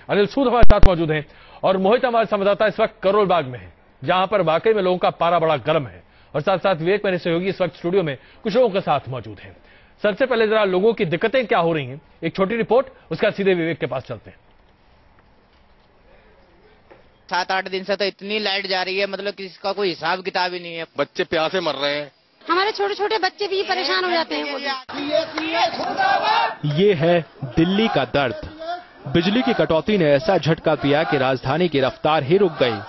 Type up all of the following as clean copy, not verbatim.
अनिल सूद हमारे साथ मौजूद हैं और मोहित हमारे संवाददाता इस वक्त करोल बाग में है, जहां पर वाकई में लोगों का पारा बड़ा गर्म है और साथ साथ विवेक मेरे सहयोगी इस वक्त स्टूडियो में कुछ लोगों के साथ मौजूद हैं। सबसे पहले जरा लोगों की दिक्कतें क्या हो रही हैं, एक छोटी रिपोर्ट, उसका सीधे विवेक के पास चलते हैं। 7-8 दिन से तो इतनी लाइट जा रही है, मतलब किसी का कोई हिसाब किताब ही नहीं है। बच्चे प्यासे मर रहे हैं, हमारे छोटे छोटे बच्चे भी परेशान हो जाते हैं। ये है दिल्ली का दर्द। बिजली की कटौती ने ऐसा झटका दिया कि राजधानी की रफ्तार ही रुक गई।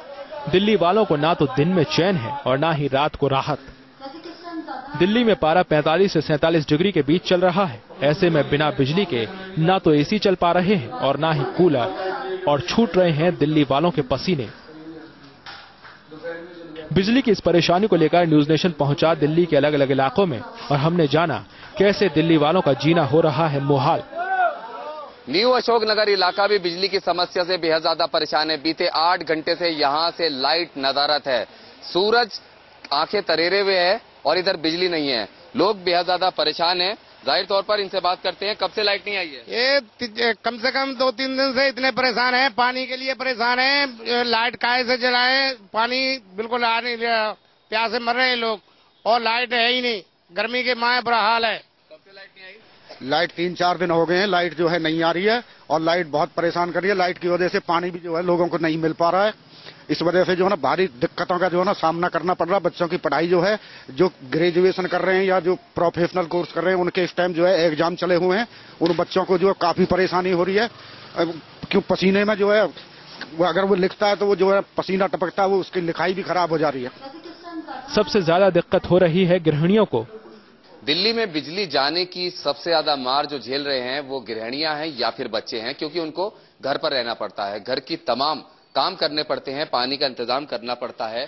दिल्ली वालों को ना तो दिन में चैन है और ना ही रात को राहत। दिल्ली में पारा 45 से 47 डिग्री के बीच चल रहा है। ऐसे में बिना बिजली के ना तो एसी चल पा रहे हैं और ना ही कूलर, और छूट रहे हैं दिल्ली वालों के पसीने। बिजली की इस परेशानी को लेकर न्यूज नेशन पहुंचा दिल्ली के अलग अलग इलाकों में और हमने जाना कैसे दिल्ली वालों का जीना हो रहा है मुहाल। न्यू अशोकनगर इलाका भी बिजली की समस्या से बेहद ज्यादा परेशान है। बीते 8 घंटे से यहां से लाइट नदारत है। सूरज आंखें तरेरे हुए है और इधर बिजली नहीं है। लोग बेहद ज्यादा परेशान हैं। जाहिर तौर पर इनसे बात करते हैं, कब से लाइट नहीं आई है? ये कम से कम 2-3 दिन से इतने परेशान हैं। पानी के लिए परेशान हैं। लाइट काहे से जलाएं, पानी बिल्कुल आ नहीं रहा, प्यासे मर रहे हैं लोग और लाइट है ही नहीं। गर्मी के माए बुरा हाल है। कब से लाइट नहीं आई? लाइट 3-4 दिन हो गए हैं, लाइट जो है नहीं आ रही है और लाइट बहुत परेशान कर रही है। लाइट की वजह से पानी भी जो है लोगों को नहीं मिल पा रहा है। इस वजह से जो है ना भारी दिक्कतों का जो है ना सामना करना पड़ रहा है। बच्चों की पढ़ाई जो है, जो ग्रेजुएशन कर रहे हैं या जो प्रोफेशनल कोर्स कर रहे हैं, उनके इस टाइम जो है एग्जाम चले हुए हैं। उन बच्चों को जो है काफी परेशानी हो रही है, क्यों पसीने में जो है अगर वो लिखता है तो वो जो है पसीना टपकता है, वो उसकी लिखाई भी खराब हो जा रही है। सबसे ज्यादा दिक्कत हो रही है गृहिणियों को। दिल्ली में बिजली जाने की सबसे ज्यादा मार जो झेल रहे हैं वो गृहिणियां हैं या फिर बच्चे हैं, क्योंकि उनको घर पर रहना पड़ता है। घर की तमाम काम करने पड़ते हैं, पानी का इंतजाम करना पड़ता है।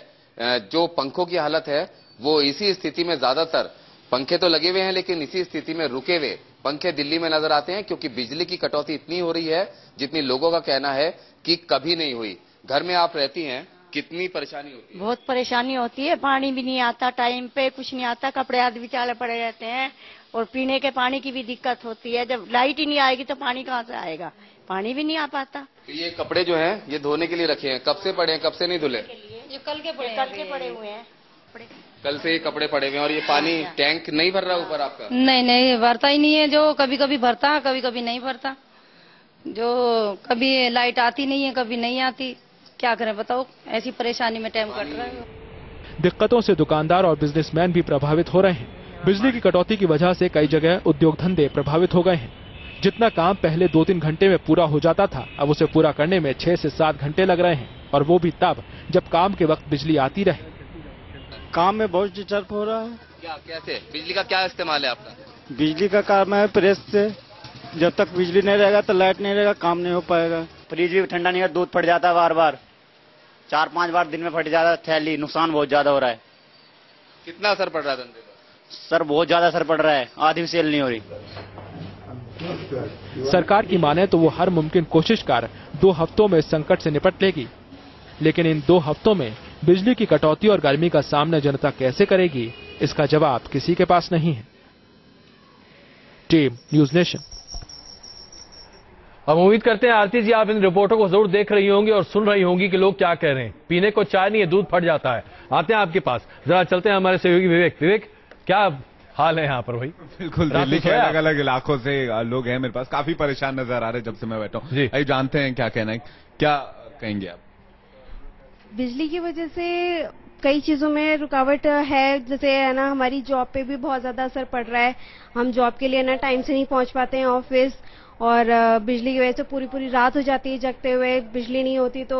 जो पंखों की हालत है वो इसी स्थिति में, ज्यादातर पंखे तो लगे हुए हैं लेकिन इसी स्थिति में रुके हुए पंखे दिल्ली में नजर आते हैं, क्योंकि बिजली की कटौती इतनी हो रही है जितनी लोगों का कहना है कि कभी नहीं हुई। घर में आप रहती हैं, कितनी परेशानी होती है? बहुत परेशानी होती है। पानी भी नहीं आता टाइम पे, कुछ नहीं आता, कपड़े आदि बिचारे पड़े रहते हैं और पीने के पानी की भी दिक्कत होती है। जब लाइट ही नहीं आएगी तो पानी कहाँ से आएगा? पानी भी नहीं आ पाता। तो ये कपड़े जो हैं ये धोने के लिए रखे हैं, कब से पड़े हैं, कब से नहीं धुले? ये कल के पड़े हुए हैं। कल से ये कपड़े पड़े हुए हैं। और ये पानी टैंक नहीं भर रहा ऊपर आपका? नहीं भरता ही नहीं है। जो कभी कभी भरता है, कभी कभी नहीं भरता। जो कभी लाइट आती नहीं है, कभी नहीं आती। क्या करें बताओ, ऐसी परेशानी में टाइम कट रहा है। दिक्कतों से दुकानदार और बिजनेसमैन भी प्रभावित हो रहे हैं। बिजली की कटौती की वजह से कई जगह उद्योग धंधे प्रभावित हो गए हैं। जितना काम पहले 2-3 घंटे में पूरा हो जाता था, अब उसे पूरा करने में 6 से 7 घंटे लग रहे हैं, और वो भी तब जब काम के वक्त बिजली आती रहे। काम में बहुत डिस्टर्ब हो रहा है। क्या, कैसे? बिजली का क्या इस्तेमाल है आपका? बिजली का काम है प्रेस से। जब तक बिजली नहीं रहेगा तो लाइट नहीं रहेगा, काम नहीं हो पाएगा। फ्रिज भी ठंडा नहीं है, दूध फट जाता है बार बार, 4-5 बार दिन में फट जाता है थैली। नुकसान बहुत ज्यादा हो रहा है। कितना असर पड़ रहा है धंधे पर? सर बहुत ज्यादा असर पड़ रहा है, आधी सेल नहीं हो रही। सरकार की माने तो वो हर मुमकिन कोशिश कर 2 हफ्तों में इस संकट से निपट लेगी, लेकिन इन 2 हफ्तों में बिजली की कटौती और गर्मी का सामना जनता कैसे करेगी, इसका जवाब किसी के पास नहीं है। Team news nation. हम उम्मीद करते हैं आरती जी आप इन रिपोर्टों को जरूर देख रही होंगी और सुन रही होंगी कि लोग क्या कह रहे हैं। पीने को चाय नहीं है, दूध फट जाता है। आते हैं आपके पास, जरा चलते हैं हमारे सहयोगी विवेक। विवेक, क्या हाल है यहाँ पर भाई? बिल्कुल, दिल्ली के अलग अलग इलाकों से लोग हैं मेरे पास, काफी परेशान नजर आ रहे हैं जब से मैं बैठा हूँ। आइए जानते हैं क्या कहना है, क्या कहेंगे आप? बिजली की वजह से कई चीजों में रुकावट है, जैसे है ना हमारी जॉब पे भी बहुत ज्यादा असर पड़ रहा है। हम जॉब के लिए ना टाइम से नहीं पहुंच पाते हैं ऑफिस, और बिजली की वजह से पूरी रात हो जाती है जगते हुए। बिजली नहीं होती तो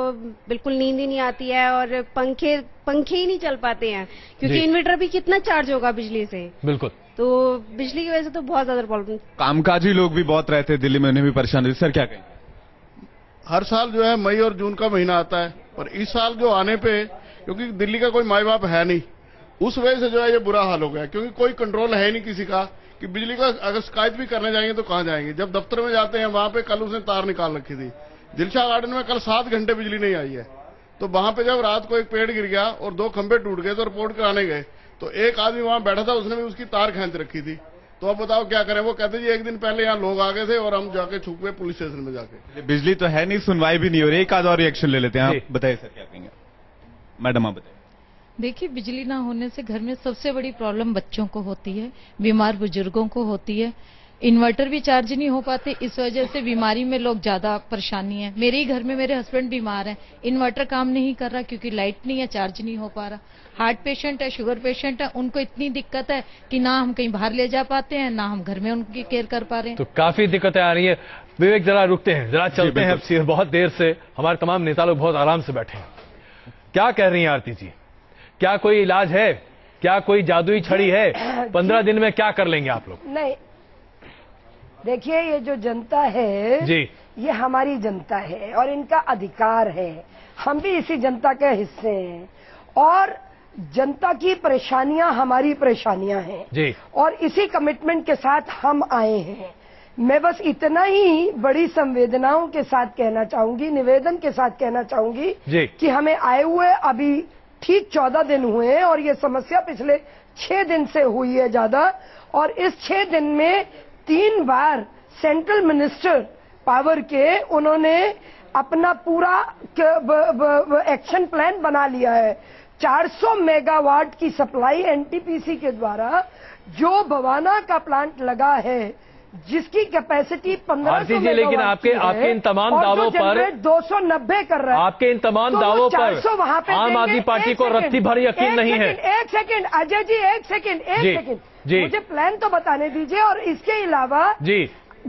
बिल्कुल नींद ही नहीं आती है और पंखे ही नहीं चल पाते हैं, क्योंकि इन्वर्टर भी कितना चार्ज होगा बिजली से। बिल्कुल, तो बिजली की वजह से तो बहुत ज्यादा प्रॉब्लम। कामकाजी लोग भी बहुत रहते हैं दिल्ली में, उन्हें भी परेशानी। सर क्या कहेंगे? हर साल जो है मई और जून का महीना आता है, और इस साल जो आने पे, क्योंकि दिल्ली का कोई माई बाप है नहीं, उस वजह से जो है ये बुरा हाल हो गया। क्योंकि कोई कंट्रोल है नहीं किसी का कि बिजली का अगर शिकायत भी करने जाएंगे तो कहां जाएंगे। जब दफ्तर में जाते हैं वहां पे कल उसने तार निकाल रखी थी। दिलशाह गार्डन में कल 7 घंटे बिजली नहीं आई है। तो वहां पे जब रात को एक पेड़ गिर गया और 2 खंभे टूट गए तो रिपोर्ट कराने गए, तो एक आदमी वहां बैठा था, उसने भी उसकी तार खींच रखी थी। तो अब बताओ क्या करें। वो कहते जी एक दिन पहले यहाँ लोग आ गए थे और हम जाके छुप गए पुलिस स्टेशन में जाके। बिजली तो है नहीं, सुनवाई भी नहीं हो रही, एक आध और रिएक्शन ले लेते हैं। आप बताइए सर क्या कहेंगे। मैडम आप बताइए। देखिए, बिजली ना होने से घर में सबसे बड़ी प्रॉब्लम बच्चों को होती है, बीमार बुजुर्गों को होती है। इन्वर्टर भी चार्ज नहीं हो पाते, इस वजह से बीमारी में लोग ज्यादा परेशानी है। मेरे ही घर में मेरे हस्बैंड बीमार हैं, इन्वर्टर काम नहीं कर रहा क्योंकि लाइट नहीं है, चार्ज नहीं हो पा रहा। हार्ट पेशेंट है, शुगर पेशेंट है, उनको इतनी दिक्कत है कि ना हम कहीं बाहर ले जा पाते हैं, ना हम घर में उनकी केयर कर पा रहे हैं। तो काफी दिक्कतें आ रही है। विवेक जरा रुकते हैं, जरा चलते हैं। अब बहुत देर से हमारे तमाम नेता लोग बहुत आराम से बैठे हैं। क्या कह रही हैं आरती जी, क्या कोई इलाज है, क्या कोई जादुई छड़ी है? 15 दिन में क्या कर लेंगे आप लोग? नहीं, देखिए ये जो जनता है जी, ये हमारी जनता है और इनका अधिकार है। हम भी इसी जनता के हिस्से हैं और जनता की परेशानियां हमारी परेशानियां हैं जी। और इसी कमिटमेंट के साथ हम आए हैं। मैं बस इतना ही बड़ी संवेदनाओं के साथ कहना चाहूंगी, निवेदन के साथ कहना चाहूंगी कि हमें आए हुए अभी ठीक 14 दिन हुए हैं और ये समस्या पिछले 6 दिन से हुई है ज्यादा। और इस 6 दिन में 3 बार सेंट्रल मिनिस्टर पावर के उन्होंने अपना पूरा एक्शन प्लान बना लिया है। 400 मेगावाट की सप्लाई एनटीपीसी के द्वारा जो भवाना का प्लांट लगा है, जिसकी कैपेसिटी 1500 जी, लेकिन आपके इन तमाम दावों पर 290 कर रहा है। आपके इन तमाम दावों पर आम आदमी पार्टी को रत्ती भर यकीन नहीं है। एक सेकंड अजय जी, एक सेकंड मुझे प्लान तो बताने दीजिए। और इसके अलावा जी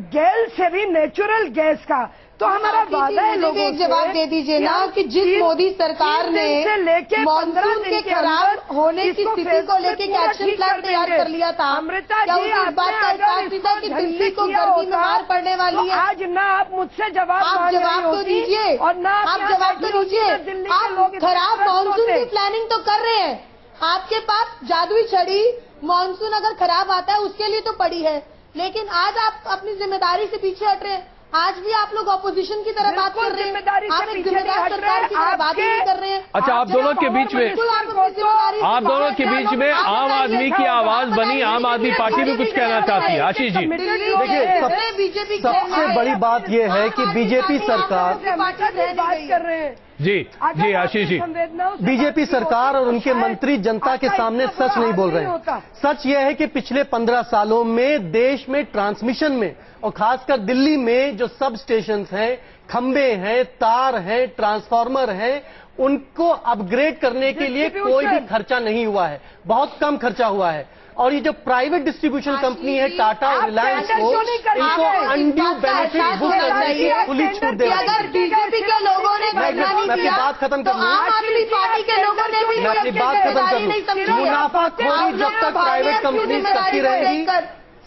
गैल से भी नेचुरल गैस का तो हमारा वादा है लोगों से। जवाब दे दीजिए ना कि जिस मोदी सरकार ने मानसून के खराब होने की स्थिति को लेकर एक एक्शन प्लान तैयार कर लिया था, क्या उस बात का एहसास नहीं था कि दिल्ली को गर्मी में मार पड़ने वाली है? आज ना आप मुझसे जवाब तो दीजिए और ना आप जवाब तो दीजिए। आप खराब मानसून की प्लानिंग तो कर रहे हैं, आपके पास जादुई छड़ी मानसून अगर खराब आता है उसके लिए तो पड़ी है, लेकिन आज आप अपनी जिम्मेदारी से पीछे हट रहे हैं। आज भी आप लोग ऑपोजिशन की तरह बात कर रहे हैं, आप एक जिम्मेदार सरकार की तरह बात नहीं कर रहे हैं। अच्छा, आप दोनों के बीच में आम आदमी की आवाज बनी, आम आदमी पार्टी भी कुछ कहना चाहती है। आशीष जी देखिए, बीजेपी सबसे बड़ी बात यह है कि बीजेपी सरकार बात कर रहे हैं। जी आशीष जी, बीजेपी सरकार और उनके मंत्री जनता के सामने सच नहीं बोल रहे हैं। सच यह है कि पिछले 15 सालों में देश में ट्रांसमिशन में और खासकर दिल्ली में जो सब स्टेशन हैं, खंबे हैं, तार हैं, ट्रांसफार्मर हैं, उनको अपग्रेड करने के लिए कोई भी खर्चा नहीं हुआ है, बहुत कम खर्चा हुआ है। और ये जो प्राइवेट डिस्ट्रीब्यूशन कंपनी है टाटा और रिलायंस को, इनको अनड्यू बेनिफिट बुक करने की खुली छूट दे। अगर बीजेपी के लोगों ने मैं बात खत्म कर आम आदमी पार्टी के लोगों ने भी मैं अपनी बात खत्म कर मुनाफाखोरी जब तक प्राइवेट कंपनी करती रहेगी,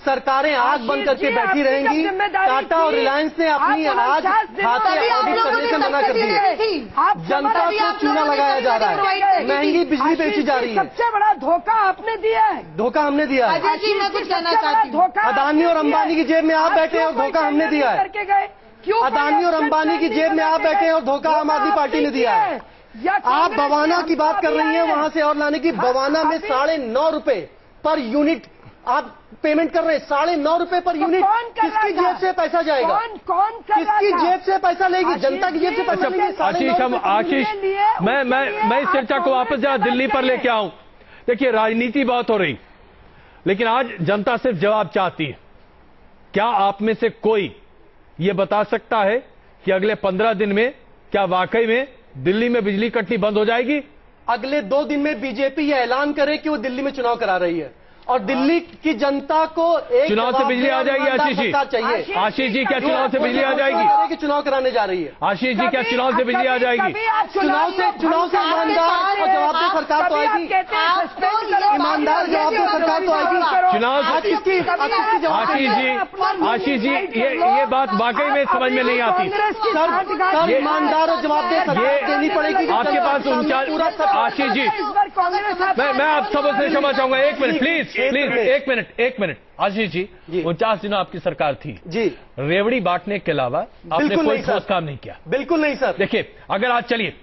सरकारें आग बंद करके बैठी रहेंगी। टाटा और रिलायंस ने अपनी आज खाते ऑडिट करने से मना कर दिया। जनता को चूना लगाया जा रहा है, महंगी बिजली बेची जा रही है। सबसे बड़ा धोखा आपने दिया है। धोखा हमने दिया है। मैं कुछ कहना चाहती हूँ। अदानी और अंबानी की जेब में आप बैठे हैं और धोखा हमने दिया है। अदानी और अंबानी की जेब में आप बैठे हैं और धोखा आम आदमी पार्टी ने दिया है। आप बवाना की बात कर रही हैं, वहां से और लाने की। बवाना में 9.5 रुपए पर यूनिट आप पेमेंट कर रहे हैं। 9.5 रुपए पर यूनिट। किसकी जेब से पैसा जाएगा? कौन किसकी जेब से पैसा लेगी? जनता की जेब से पैसा लेगी। आशीष, मैं इस चर्चा को वापस जरा दिल्ली पर लेके आऊं। देखिए, राजनीति बहुत हो रही, लेकिन आज जनता सिर्फ जवाब चाहती है। क्या आप में से कोई ये बता सकता है कि अगले 15 दिन में क्या वाकई में दिल्ली में बिजली कटनी बंद हो जाएगी? अगले 2 दिन में बीजेपी ये ऐलान करे कि वो दिल्ली में चुनाव करा रही है और दिल्ली की जनता को एक चुनाव से बिजली आ जाएगी। आशीष जी चाहिए। आशीष जी, क्या चुनाव से बिजली आ जाएगी? कि चुनाव कराने जा रही है। आशीष जी, क्या चुनाव से बिजली आ जाएगी? चुनाव से ईमानदार और जवाबदेह सरकार तो आएगी। ईमानदार जवाबदेह सरकार तो आएगी। चुनाव आशीष जी, ये बात वाकई में समझ में नहीं आती। सर, ईमानदार और जवाबदेह सरकार देनी पड़ेगी। आपके पास 49 आशीष जी कांग्रेस मैं आप सबों से क्षमा चाहूंगा। एक मिनट प्लीज, एक मिनट आशीष जी, 49 दिनों आपकी सरकार थी जी, रेवड़ी बांटने के अलावा आपने कोई ठोस काम नहीं किया। बिल्कुल नहीं सर। देखिए, अगर आज चलिए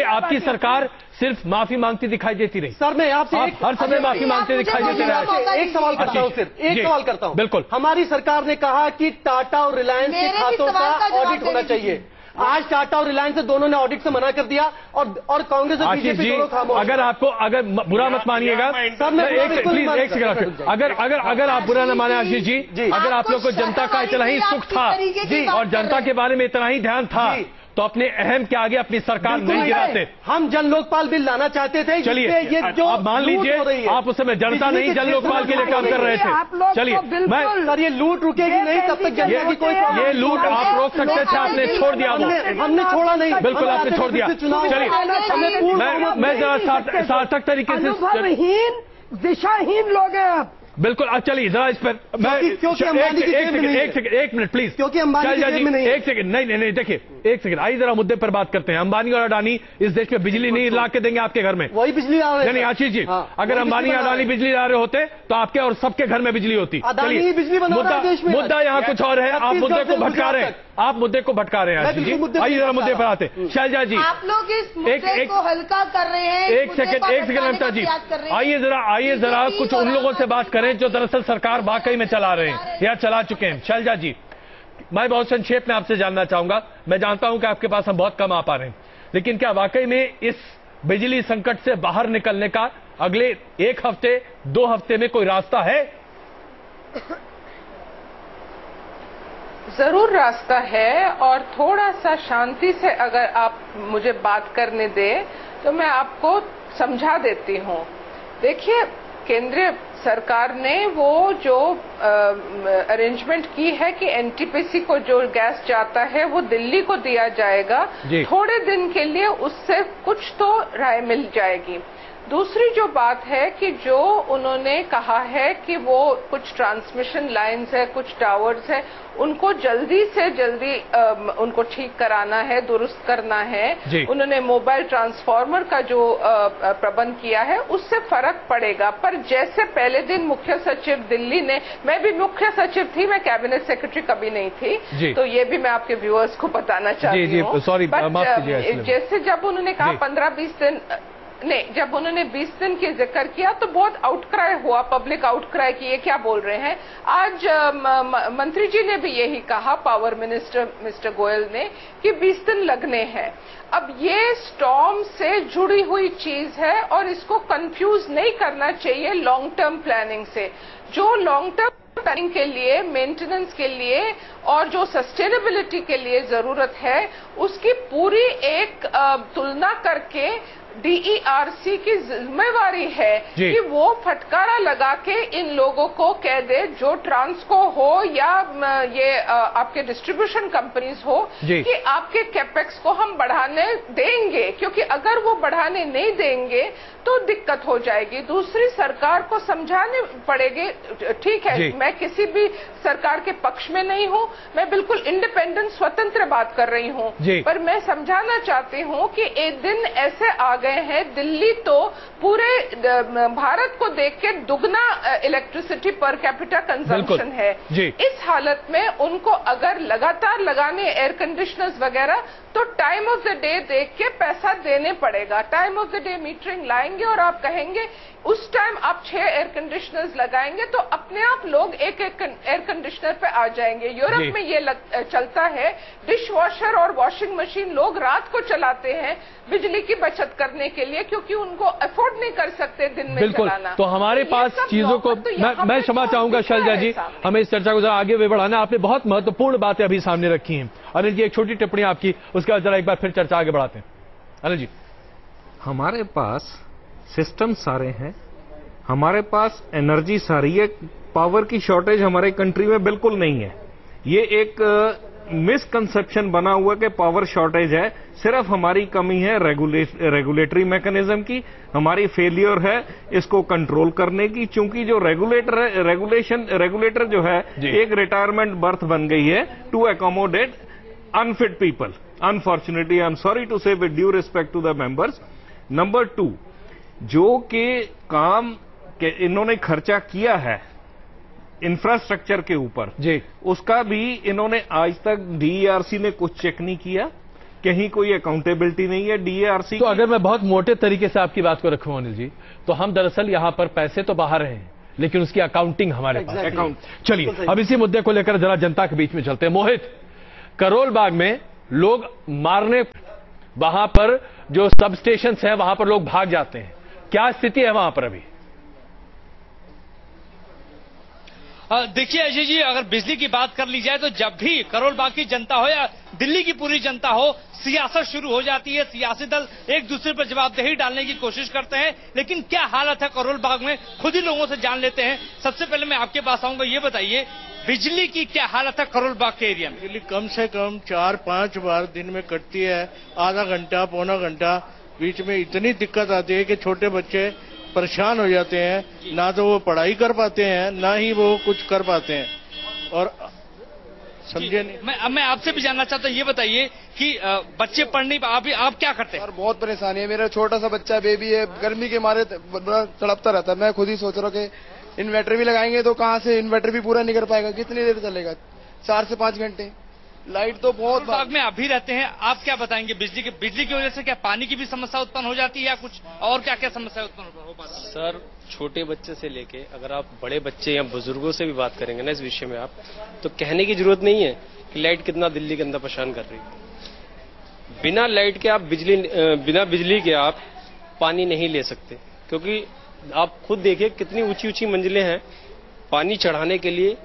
आपकी सरकार सिर्फ माफी मांगती दिखाई देती रही। सर मैं आपसे हर समय माफी मांगते दिखाई देते रहे। एक सवाल करता हूँ, सिर्फ एक सवाल करता हूँ। बिल्कुल, हमारी सरकार ने कहा कि टाटा और रिलायंस के खातों का ऑडिट होना चाहिए। आज टाटा और रिलायंस से दोनों ने ऑडिट से मना कर दिया और कांग्रेस और बीजेपी दोनों खामोश। अगर बुरा मत मानिएगा सर, प्लीज एक सेकंड, अगर आप बुरा न माने आशीष जी, अगर आप लोग को जनता का इतना ही सुख था और जनता के बारे में इतना ही ध्यान था तो अपने अहम के आगे अपनी सरकार नहीं गिराते। हम जन लोकपाल बिल लाना चाहते थे। चलिए, ये जो आप मान लीजिए आप उस समय जनता नहीं जन लोकपाल के लिए काम कर रहे थे। चलिए, मैं सर ये लूट रुकेगी नहीं तब तक जनता की कोई ये लूट आप रोक सकते थे, आपने छोड़ दिया। हमने छोड़ा नहीं, बिल्कुल आपने छोड़ दिया। चलिए, मैं जरा सार्थक तरीके से दिशाहीन लोग हैं आप। बिल्कुल, चलिए जरा इस पर एक मिनट प्लीज, क्योंकि अंबानी में नहीं। एक सेकंड, नहीं देखिए, एक सेकंड, आइए जरा मुद्दे पर बात करते हैं। अंबानी और अडानी इस देश में बिजली नहीं ला के देंगे आपके घर में। वही बिजली ला रहे हैं। नहीं आशीष जी, अगर अंबानी अडानी बिजली ला रहे होते तो आपके और सबके घर में बिजली होती। चलिए, मुद्दा यहाँ कुछ और है, आप मुद्दे को भटका रहे हैं, आशीष जी। आइए जरा मुद्दे पर आते। शैलजा जी, आप लोग इस मुद्दे को हल्का कर रहे हैं। एक सेकंड ममता जी, आइए जरा कुछ उन लोगों से बात करें जो दरअसल सरकार वाकई में चला रहे हैं या चला चुके हैं। शैलजा जी, मैं बहुत संक्षेप में आपसे जानना चाहूंगा। मैं जानता हूं कि आपके पास हम बहुत कम आ पा रहे हैं, लेकिन क्या वाकई में इस बिजली संकट से बाहर निकलने का अगले 1 हफ्ते 2 हफ्ते में कोई रास्ता है? जरूर रास्ता है, और थोड़ा सा शांति से अगर आप मुझे बात करने दें तो मैं आपको समझा देती हूँ। देखिए, केंद्रीय सरकार ने वो जो अरेंजमेंट की है कि एनटीपीसी को जो गैस जाता है वो दिल्ली को दिया जाएगा थोड़े दिन के लिए, उससे कुछ तो राय मिल जाएगी। दूसरी जो बात है कि जो उन्होंने कहा है कि वो कुछ ट्रांसमिशन लाइंस है, कुछ टावर्स है, उनको जल्दी से जल्दी उनको ठीक कराना है, दुरुस्त करना है। उन्होंने मोबाइल ट्रांसफार्मर का जो प्रबंध किया है उससे फर्क पड़ेगा। पर जैसे पहले दिन मुख्य सचिव दिल्ली ने, मैं भी मुख्य सचिव थी, मैं कैबिनेट सेक्रेटरी कभी नहीं थी, तो ये भी मैं आपके व्यूअर्स को बताना चाहती हूँ। जैसे जब उन्होंने कहा 15-20 दिन नहीं, जब उन्होंने 20 दिन की जिक्र किया तो बहुत आउटक्राई हुआ, पब्लिक आउटक्राई कि ये क्या बोल रहे हैं। आज मंत्री जी ने भी यही कहा, पावर मिनिस्टर मिस्टर गोयल ने, कि 20 दिन लगने हैं। अब ये स्टॉर्म से जुड़ी हुई चीज है और इसको कंफ्यूज नहीं करना चाहिए लॉन्ग टर्म प्लानिंग से। जो लॉन्ग टर्म प्लानिंग के लिए, मेंटेनेंस के लिए और जो सस्टेनेबिलिटी के लिए जरूरत है, उसकी पूरी एक तुलना करके डीईआरसी की जिम्मेवारी है कि वो फटकारा लगा के इन लोगों को कह दे, जो ट्रांसको हो या ये आपके डिस्ट्रीब्यूशन कंपनीज हो, कि आपके कैपेक्स को हम बढ़ाने देंगे, क्योंकि अगर वो बढ़ाने नहीं देंगे तो दिक्कत हो जाएगी। दूसरी, सरकार को समझाने पड़ेगी। ठीक है, मैं किसी भी सरकार के पक्ष में नहीं हूं, मैं बिल्कुल इंडिपेंडेंट स्वतंत्र बात कर रही हूं, पर मैं समझाना चाहती हूं कि एक दिन ऐसे आ गए हैं, दिल्ली तो पूरे भारत को देख के दुगना इलेक्ट्रिसिटी पर कैपिटा कंजम्पशन है। इस हालत में उनको अगर लगातार लगाने एयर कंडीशनर्स वगैरह, तो टाइम ऑफ द डे देख के पैसा देने पड़ेगा। Time of the day metering लाएंगे और आप कहेंगे उस टाइम आप 6 एयर कंडीशनर्स लगाएंगे तो अपने आप लोग एक एयर कंडीशनर पे आ जाएंगे। यूरोप में ये चलता है, डिश वॉशर और वॉशिंग मशीन लोग रात को चलाते हैं बिजली की बचत करने के लिए, क्योंकि उनको अफोर्ड नहीं कर सकते दिन में चलाना। तो हमारे पास चीजों को मैं क्षमा चाहूंगा शैलजा जी, हमें इस चर्चा को जरा आगे भी बढ़ाना। आपने बहुत महत्वपूर्ण बातें अभी सामने रखी हैं। अनिल जी, एक छोटी टिप्पणी आपकी, उसके बाद जरा एक बार फिर चर्चा आगे बढ़ाते हैं। अनिल जी, हमारे पास सिस्टम सारे हैं, हमारे पास एनर्जी सारी है, पावर की शॉर्टेज हमारे कंट्री में बिल्कुल नहीं है। ये एक मिसकंसेप्शन बना हुआ कि पावर शॉर्टेज है, सिर्फ हमारी कमी है रेगुलेटरी मैकेनिज्म की, हमारी फेलियर है इसको कंट्रोल करने की। चूंकि जो रेगुलेटर जो है एक रिटायरमेंट बर्थ बन गई है to accommodate unfit people. Unfortunately, I am sorry to say, with due respect to the members. Number 2, जो कि काम के इन्होंने खर्चा किया है इंफ्रास्ट्रक्चर के ऊपर जी, उसका भी इन्होंने आज तक डीईआरसी ने कुछ चेक नहीं किया, कहीं कोई अकाउंटेबिलिटी नहीं है डीईआरसी। तो अगर मैं बहुत मोटे तरीके से आपकी बात को रखूं अनिल जी, तो हम दरअसल यहां पर पैसे तो बाहर हैं, लेकिन उसकी अकाउंटिंग हमारे पास है। चलिए अब इसी मुद्दे को लेकर जरा जनता के बीच में चलते हैं। मोहित, करोल बाग में लोग मारने, वहां पर जो सब स्टेशन है वहां पर लोग भाग जाते हैं, क्या स्थिति है वहां पर अभी? देखिए अजय जी, अगर बिजली की बात कर ली जाए तो जब भी करोल बाग की जनता हो या दिल्ली की पूरी जनता हो, सियासत शुरू हो जाती है। सियासी दल एक दूसरे पर जवाबदेही डालने की कोशिश करते हैं, लेकिन क्या हालत है करोल बाग में, खुद ही लोगों से जान लेते हैं। सबसे पहले मैं आपके पास आऊंगा, ये बताइए बिजली की क्या हालत है करोल बाग के एरिया में? बिजली कम से कम 4-5 बार दिन में कटती है, आधा घंटा पौना घंटा, बीच में इतनी दिक्कत आती है कि छोटे बच्चे परेशान हो जाते हैं, ना तो वो पढ़ाई कर पाते हैं ना ही वो कुछ कर पाते हैं। और समझे नहीं। मैं आपसे भी जानना चाहता हूँ, ये बताइए कि बच्चे पढ़ने आप क्या करते हैं? और बहुत परेशानी है, मेरा छोटा सा बच्चा बेबी है, गर्मी के मारे बड़ा तड़पता रहता है। मैं खुद ही सोच रहा हूँ कि इन्वर्टर भी लगाएंगे तो कहाँ से इन्वर्टर भी पूरा नहीं कर पाएगा, कितनी देर चलेगा, 4 से 5 घंटे। लाइट तो बहुत बाग में अभी रहते हैं, आप क्या बताएंगे? बिजली की वजह से क्या पानी की भी समस्या उत्पन्न हो जाती है या कुछ और क्या क्या समस्या उत्पन्न हो पाती है? सर, छोटे बच्चे से लेके अगर आप बड़े बच्चे या बुजुर्गों से भी बात करेंगे ना इस विषय में आप, तो कहने की जरूरत नहीं है कि लाइट कितना दिल्ली के अंदर परेशान कर रही है। बिना लाइट के आप बिना बिजली के आप पानी नहीं ले सकते, क्योंकि आप खुद देखिए कितनी ऊंची ऊंची मंजिलें हैं, पानी चढ़ाने के लिए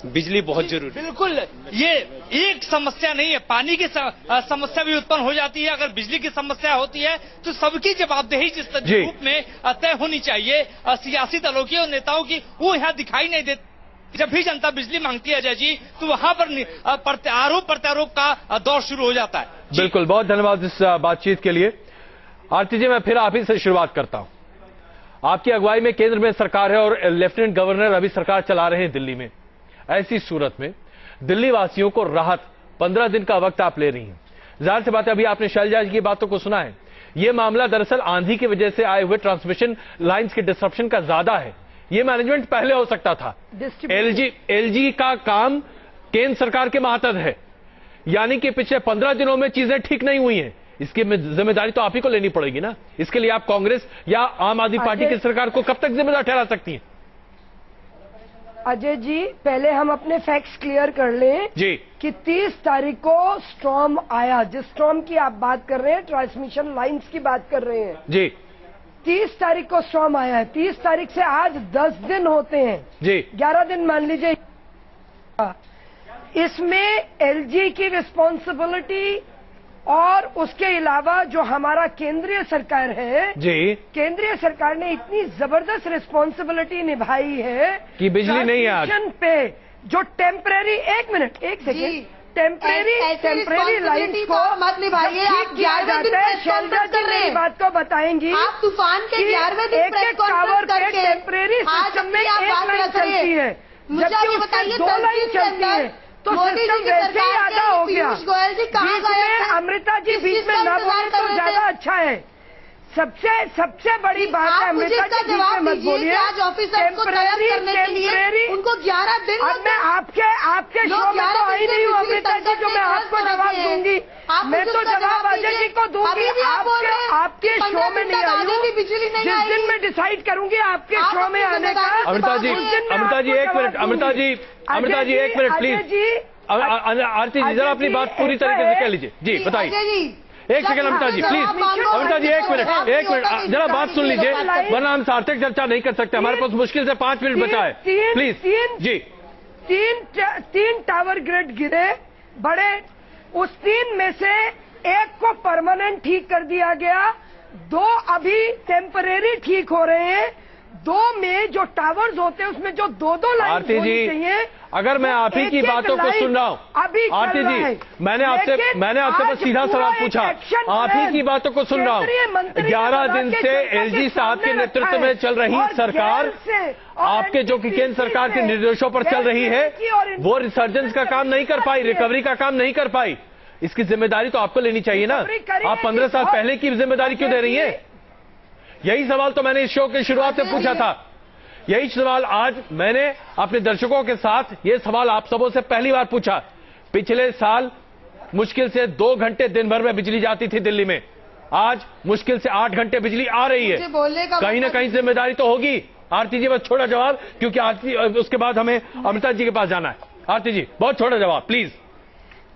बिजली बहुत जरूरी है। बिल्कुल, ये एक समस्या नहीं है, पानी की समस्या भी उत्पन्न हो जाती है। अगर बिजली की समस्या होती है तो सबकी जवाबदेही जिस रूप में तय होनी चाहिए सियासी दलों की और नेताओं की, वो यहाँ दिखाई नहीं देती। जब भी जनता बिजली मांगती है अजय जी, तो वहां पर आरोप प्रत्यारोप का दौर शुरू हो जाता है। बिल्कुल, बहुत धन्यवाद इस बातचीत के लिए। आरती जी, मैं फिर आप ही से शुरुआत करता हूं। आपकी अगुवाई में केंद्र में सरकार है और लेफ्टिनेंट गवर्नर अभी सरकार चला रहे हैं दिल्ली में। ऐसी सूरत में दिल्ली वासियों को राहत 15 दिन का वक्त आप ले रही हैं। जाहिर सी बात है, अभी आपने शैलजा जी की बातों को सुना है। यह मामला दरअसल आंधी की वजह से आए हुए ट्रांसमिशन लाइंस के डिस्ट्रप्शन का ज्यादा है। यह मैनेजमेंट पहले हो सकता था। एलजी का काम केंद्र सरकार के मातहत है, यानी कि पिछले 15 दिनों में चीजें ठीक नहीं हुई हैं। इसकी जिम्मेदारी तो आप ही को लेनी पड़ेगी ना। इसके लिए आप कांग्रेस या आम आदमी पार्टी की सरकार को कब तक जिम्मेदार ठहरा सकती हैं? अजय जी, पहले हम अपने फैक्ट्स क्लियर कर लें जी कि 30 तारीख को स्टॉर्म आया। जिस स्टॉर्म की आप बात कर रहे हैं, ट्रांसमिशन लाइंस की बात कर रहे हैं जी। 30 तारीख को स्टॉर्म आया है। 30 तारीख से आज 10 दिन होते हैं जी, 11 दिन मान लीजिए। इसमें एलजी की रिस्पॉन्सिबिलिटी और उसके अलावा जो हमारा केंद्रीय सरकार है जी, केंद्रीय सरकार ने इतनी जबरदस्त रिस्पॉन्सिबिलिटी निभाई है कि बिजली नहीं है आज पे जो टेम्परेरी, एक सेकेंड, टेम्परेरी लाइन्स को मत निभाइए। आप 11वें दिन प्रेस कॉन्फ्रेंस कर रहे हैं, बात को बताएंगी। आप तूफान के 11वें दिन प्रेस कॉन्फ्रेंस करके टेम्परेरी सिस्टम में एक लाइन चलती है, मुझे ये बताइए 2 लाइन चलती है, तो सिस्टम वैसे ही आधा हो गया। गोयल जी कहाँ गए? अमृता जी बीच में न बोले तो ज्यादा अच्छा है। सबसे बड़ी बात है अमृता जी, बीच में मत बोलिए। आज ऑफिसर को तलब करने के लिए उनको 11 दिन। अब मैं आपके शो में तो आई नहीं हूँ अमृता जी, जो मैं आपको जवाब दूंगी। मैं तो जवाब अजय जी को दूंगी, आपके शो में नहीं आई हूँ। जिस दिन मैं डिसाइड करूंगी आपके शो में आने का। अमृता जी एक मिनट, अमृता जी एक मिनट प्लीज। आरती जी, जरा अपनी बात पूरी तरीके से कह लीजिए जी, बताइए। एक सेकंड अमृता जी प्लीज, अमृता जी एक मिनट जरा बात सुन लीजिए, वरना हम सार्थक चर्चा नहीं कर सकते। हमारे पास मुश्किल से 5 मिनट बचा है, प्लीज जी। 3 टावर ग्रिड गिरे बड़े, उस 3 में से एक को परमानेंट ठीक कर दिया गया, 2 अभी टेम्परेरी ठीक हो रहे हैं। 2 में जो टावर्स होते हैं उसमें जो 2 लाइन आरती जी, अगर मैं आप ही की बातों को सुन रहा हूँ, आरती जी, मैंने आपसे बस सीधा सवाल पूछा, आप ही की बातों को सुन रहा हूँ। 11 दिन से एलजी साहब के नेतृत्व में चल रही सरकार, आपके जो कि केंद्र सरकार के निर्देशों पर चल रही है, वो रिसर्जेंस का काम नहीं कर पाई, रिकवरी का काम नहीं कर पाई। इसकी जिम्मेदारी तो आपको लेनी चाहिए ना। आप 15 साल पहले की जिम्मेदारी क्यों दे रही है? यही सवाल तो मैंने इस शो की शुरुआत में पूछा था। यही सवाल आज मैंने अपने दर्शकों के साथ ये सवाल आप सबों से पहली बार पूछा। पिछले साल मुश्किल से 2 घंटे दिन भर में बिजली जाती थी दिल्ली में, आज मुश्किल से 8 घंटे बिजली आ रही है। कहीं ना कहीं जिम्मेदारी तो होगी। आरती जी बस छोटा जवाब, क्योंकि आरती उसके बाद हमें अमृता जी के पास जाना है। आरती जी बहुत छोटा जवाब प्लीज।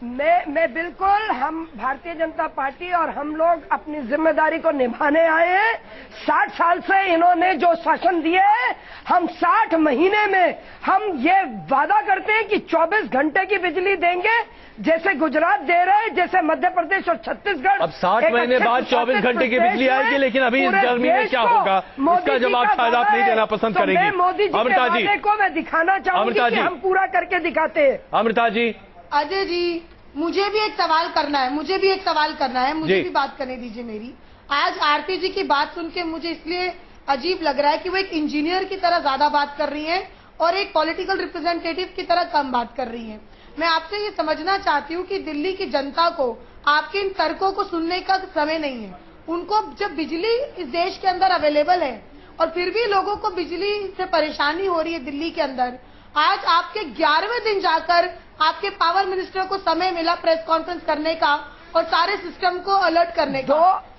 मैं बिल्कुल, हम भारतीय जनता पार्टी और हम लोग अपनी जिम्मेदारी को निभाने आए हैं। 60 साल से इन्होंने जो शासन दिए है, हम 60 महीने में हम ये वादा करते हैं कि 24 घंटे की बिजली देंगे, जैसे गुजरात दे रहे हैं, जैसे मध्य प्रदेश और छत्तीसगढ़। अब 60 महीने बाद 24 घंटे की बिजली आएगी, लेकिन अभी इस गर्मी में क्या होगा इसका जवाब शायद आप नहीं देना पसंद करेंगे। मोदी जी अमृता जी को मैं दिखाना चाहूंगी कि हम पूरा करके दिखाते हैं। अमृता जी। अजय जी, मुझे भी एक सवाल करना है, मुझे भी बात करने दीजिए मेरी। आज आरती जी की बात सुन के मुझे इसलिए अजीब लग रहा है कि वो एक इंजीनियर की तरह ज्यादा बात कर रही हैं और एक पॉलिटिकल रिप्रेजेंटेटिव की तरह कम बात कर रही हैं। मैं आपसे ये समझना चाहती हूँ कि दिल्ली की जनता को आपके इन तर्कों को सुनने का समय नहीं है। उनको जब बिजली इस देश के अंदर अवेलेबल है और फिर भी लोगों को बिजली से परेशानी हो रही है दिल्ली के अंदर, आज आपके 11वें दिन जाकर आपके पावर मिनिस्टर को समय मिला प्रेस कॉन्फ्रेंस करने का और सारे सिस्टम को अलर्ट करने का।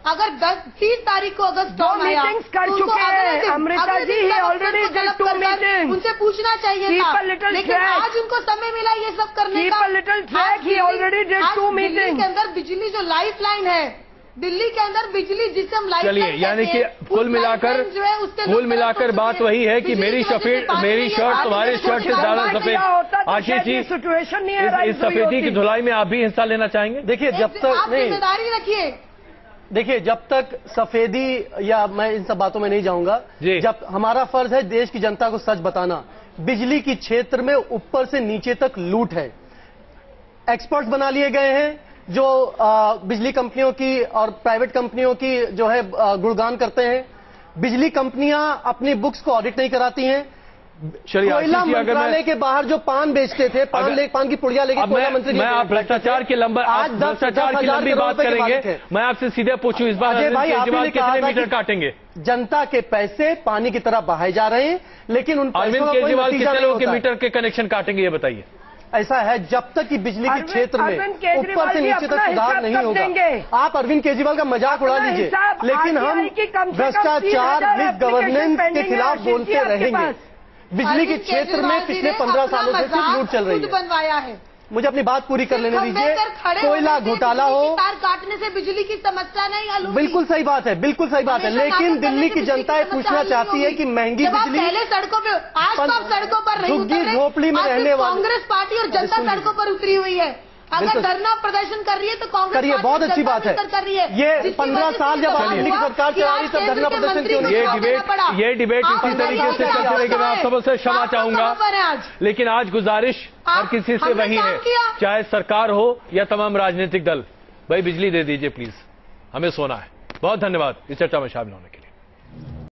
अगर 30 तारीख को अगस्त मीटिंग्स कर चुके हैं Amrita ji, already did 2 meetings. उनसे पूछना चाहिए था, लेकिन आज उनको समय मिला ये सब करने का। ऑलरेडी डिड 2 मीटिंग्स के अंदर बिजली जो लाइफ लाइन है, दिल्ली के अंदर बिजली जिसे हम लाइफ चलिए, यानी कि कुल मिलाकर बात वही है कि मेरी शर्ट तुम्हारी शर्ट से ज्यादा सफेद। आशीष जी, सिचुएशन नहीं है, इस सफेदी की धुलाई में आप भी हिस्सा लेना चाहेंगे? देखिए, जब तक जिम्मेदारी रखिए, देखिए जब तक सफेदी या मैं इन सब बातों में नहीं जाऊंगा, जब हमारा फर्ज है देश की जनता को सच बताना। बिजली की क्षेत्र में ऊपर से नीचे तक लूट है। एक्सपर्ट्स बना लिए गए हैं जो बिजली कंपनियों की और प्राइवेट कंपनियों की जो है गुणगान करते हैं। बिजली कंपनियां अपनी बुक्स को ऑडिट नहीं कराती हैं। कोयला मंत्रालय के बाहर जो पान बेचते थे, पान की पुड़िया लेके कोयला मंत्री, मैं आप भ्रष्टाचार की लंबी बात करेंगे। मैं आपसे सीधे पूछूं, इस बार केजरीवाल कितने मीटर काटेंगे? जनता के पैसे पानी की तरह बहाए जा रहे हैं, लेकिन उन अरविंद केजरीवाल कितने लोगों के मीटर के कनेक्शन काटेंगे, ये बताइए। ऐसा है, जब तक कि बिजली के क्षेत्र में ऊपर से नीचे तक सुधार नहीं होगा। आप अरविंद केजरीवाल का मजाक उड़ा लीजिए, लेकिन हम भ्रष्टाचार, मिस गवर्नेंस के खिलाफ बोलते रहेंगे। बिजली के क्षेत्र में पिछले 15 सालों से सिर्फ लूट चल रही है। बनवाया है। मुझे अपनी बात पूरी कर लेने दीजिए। कोयला घोटाला हो, तार काटने से बिजली की समस्या नहीं हल होगी। बिल्कुल सही बात है, बिल्कुल सही बात है, लेकिन दिल्ली की जनता ये पूछना चाहती है कि महंगी बिजली, पहले सड़कों पे, आज तो आप सड़कों पर नहीं उतर रहे, झोपड़ी में रहने वाले कांग्रेस पार्टी और जनता सड़कों पर उतरी हुई है। अगर धरना प्रदर्शन कर रही है तो कांग्रेस करिए, बहुत अच्छी बात है। कर रही है। ये 15 साल जब दिल्ली की सरकार चला रही तब धरना प्रदर्शन क्यों नहीं? ये डिबेट इसी तरीके से चलती रहेगी। मैं आप सबसे क्षमा चाहूंगा, लेकिन आज गुजारिश हर किसी से वही है, चाहे सरकार हो या तमाम राजनीतिक दल, भाई बिजली दे दीजिए प्लीज, हमें सोना है। बहुत धन्यवाद इस चर्चा में शामिल होने के लिए।